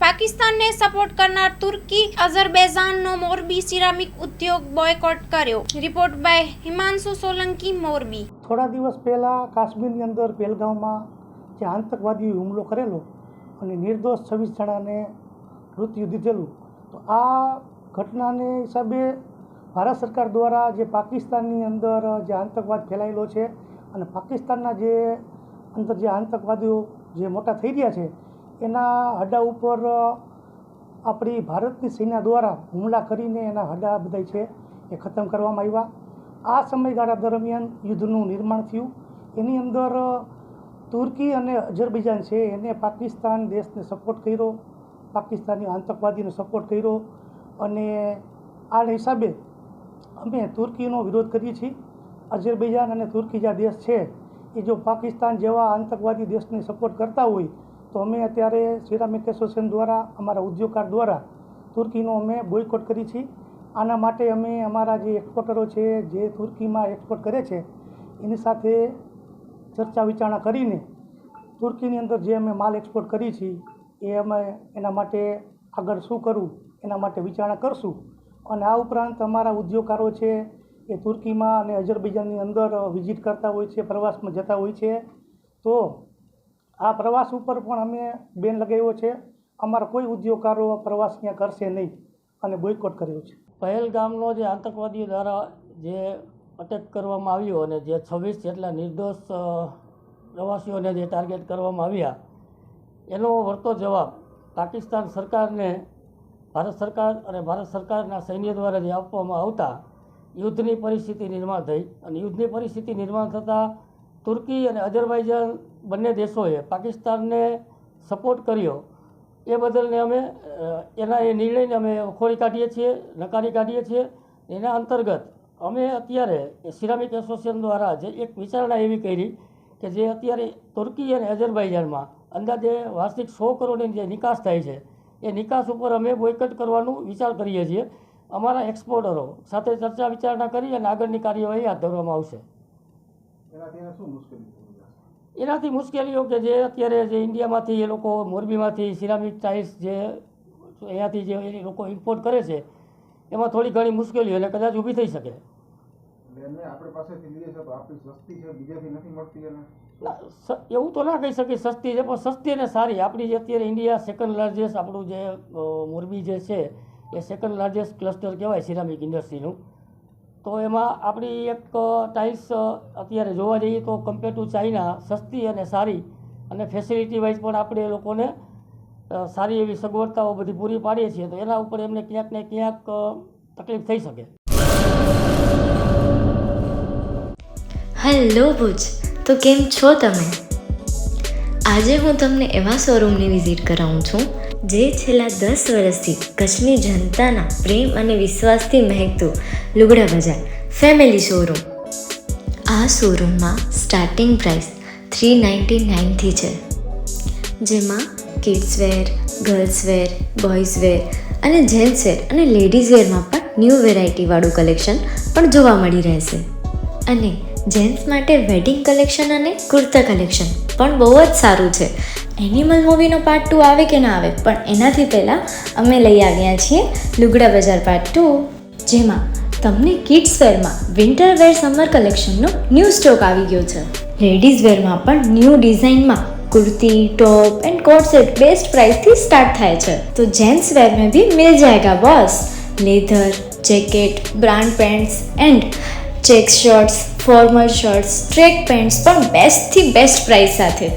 પાકિસ્તાનને સપોર્ટ કરનાર તુર્કી અઝરબૈજાનનો મોરબી સિરામિક ઉદ્યોગ બોયકોટ કર્યો। Report by Himanshu Solanki, Morbi. થોડા દિવસ પહેલાં કાશ્મીરની અંદર પહેલગામમાં જે આતંકવાદીઓએ હુમલો કરેલો અને નિર્દોષ 26 જણાને મૃત્યુ દીધેલું, તો આ ઘટનાને હિસાબે ભારત સરકાર દ્વારા જે પાકિસ્તાનની અંદર જે આતંકવાદ ફેલાયેલો છે અને પાકિસ્તાનના જે અંદર જે આતંકવાદીઓ જે મોટા થઈ રહ્યા છે એના હડા ઉપર આપણી ભારતની સેના દ્વારા હુમલા કરીને એના હડા બધા છે એ ખતમ કરવામાં આવ્યા। આ સમયગાળા દરમિયાન યુદ્ધનું નિર્માણ થયું। એની અંદર તુર્કી અને અઝરબૈજાન છે એને પાકિસ્તાન દેશને સપોર્ટ કર્યો, પાકિસ્તાની આતંકવાદીને સપોર્ટ કર્યો અને આ હિસાબે અમે તુર્કીનો વિરોધ કરીએ છીએ। અઝરબૈજાન અને તુર્કી જે દેશ છે એ જો પાકિસ્તાન જેવા આતંકવાદી દેશને સપોર્ટ કરતા હોય તો અમે અત્યારે સિરામિક એસોસિએશન દ્વારા અમારા ઉદ્યોગકાર દ્વારા તુર્કીનો અમે બોયકોટ કરી છીએ। આના માટે અમે અમારા જે એક્સપોર્ટરો છે જે તુર્કીમાં એક્સપોર્ટ કરે છે એની સાથે ચર્ચા વિચારણા કરીને તુર્કીની અંદર જે અમે માલ એક્સપોર્ટ કરી છીએ એ અમે એના માટે આગળ શું કરવું એના માટે વિચારણા કરશું। અને આ ઉપરાંત અમારા ઉદ્યોગકારો છે એ તુર્કીમાં અને અઝરબૈજાનની અંદર વિઝિટ કરતા હોય છે, પ્રવાસમાં જતા હોય છે, તો આ પ્રવાસ ઉપર પણ અમે બેન લગાવ્યો છે। અમારા કોઈ ઉદ્યોગકારો પ્રવાસ ત્યાં કરશે નહીં અને બોયકોટ કર્યો છે। પહેલગામનો જે આતંકવાદીઓ દ્વારા જે અટેક કરવામાં આવ્યો અને જે 26 જેટલા નિર્દોષ પ્રવાસીઓને જે ટાર્ગેટ કરવામાં આવ્યા, એનો વળતો જવાબ પાકિસ્તાન સરકારને ભારત સરકાર અને ભારત સરકારના સૈન્ય દ્વારા જે આપવામાં આવતા યુદ્ધની પરિસ્થિતિ નિર્માણ થઈ અને યુદ્ધની પરિસ્થિતિ નિર્માણ થતાં તુર્કી અને અઝરબૈજાન બંને દેશોએ પાકિસ્તાનને સપોર્ટ કર્યો। એ બદલને અમે એના એ નિર્ણયને અમે ખોળી કાઢીએ છીએ, નકારી કાઢીએ છીએ। એના અંતર્ગત અમે અત્યારે સિરામિક એસોસિએશન દ્વારા જે એક વિચારણા એવી કરી કે જે અત્યારે તુર્કી અને અઝરબૈજાનમાં અંદાજે વાર્ષિક 100 કરોડની જે નિકાસ થાય છે એ નિકાસ ઉપર અમે બોયકોટ કરવાનું વિચાર કરીએ છીએ। અમારા એક્સપોર્ટરો સાથે ચર્ચા વિચારણા કરી અને આગળની કાર્યવાહી હાથ ધરવામાં આવશે। એનાથી મુશ્કેલીઓ કે જે અત્યારે જે ઇન્ડિયામાંથી એ લોકો મોરબીમાંથી સિરામિક ટાઇલ્સ જે અહીંયાથી જે એ લોકો ઇમ્પોર્ટ કરે છે એમાં થોડી ઘણી મુશ્કેલીઓ એટલે કદાચ ઊભી થઈ શકે। એવું તો ના કહી શકીએ સસ્તી છે, પણ સસ્તી અને સારી આપણી જે અત્યારે ઇન્ડિયા સેકન્ડ લાર્જેસ્ટ આપણું જે મોરબી જે છે એ સેકન્ડ લાર્જેસ્ટ ક્લસ્ટર કહેવાય સિરામિક ઇન્ડસ્ટ્રીનું। તો એમાં આપણી એક ટાઇલ્સ અત્યારે જોવા જઈએ તો કમ્પેર ટુ ચાઇના સસ્તી અને સારી અને ફેસિલિટી વાઇઝ પણ આપણે લોકોને સારી એવી સગવડતાઓ બધી પૂરી પાડીએ છીએ, તો એના ઉપર એમને ક્યાંક ને ક્યાંક તકલીફ થઈ શકે। હેલો ભુજ, તો કેમ છો તમે? આજે હું તમને એવા શોરૂમની વિઝિટ કરાવું છું જે છેલ્લા 10 વર્ષથી કચ્છની જનતાના પ્રેમ અને વિશ્વાસથી મહેકતું લુગડા બજાર ફેમિલી શોરૂમ। આ શોરૂમમાં સ્ટાર્ટિંગ પ્રાઇસ 399થી છે, જેમાં kids wear, girls wear, boys wear અને જેન્ટ્સ વેર અને લેડીઝ વેરમાં પણ ન્યૂ વેરાયટીવાળું કલેક્શન પણ જોવા મળી રહેશે। અને જેન્ટ્સ માટે વેડિંગ કલેક્શન અને કુર્તા કલેક્શન પણ બહુ જ સારું છે। એનિમલ મૂવીનો પાર્ટ 2 આવે કે ના આવે, પણ એનાથી પહેલાં અમે લઈ આવ્યા છીએ લુગડા બજાર પાર્ટ 2, જેમાં તમને કિડ્સ વેરમાં વિન્ટર વેર સમર કલેક્શનનો ન્યૂ સ્ટોક આવી ગયો છે। લેડીઝ વેરમાં પણ ન્યૂ ડિઝાઇનમાં kurti, top and coat set best price थी स्टार्ट थाय छे। तो जेंट्स वेर में भी मिल जाएगा boss. Leather, jacket, brand pants and check shirts, formal shirts, track pants पर बेस्ट थी बेस्ट प्राइस साथे।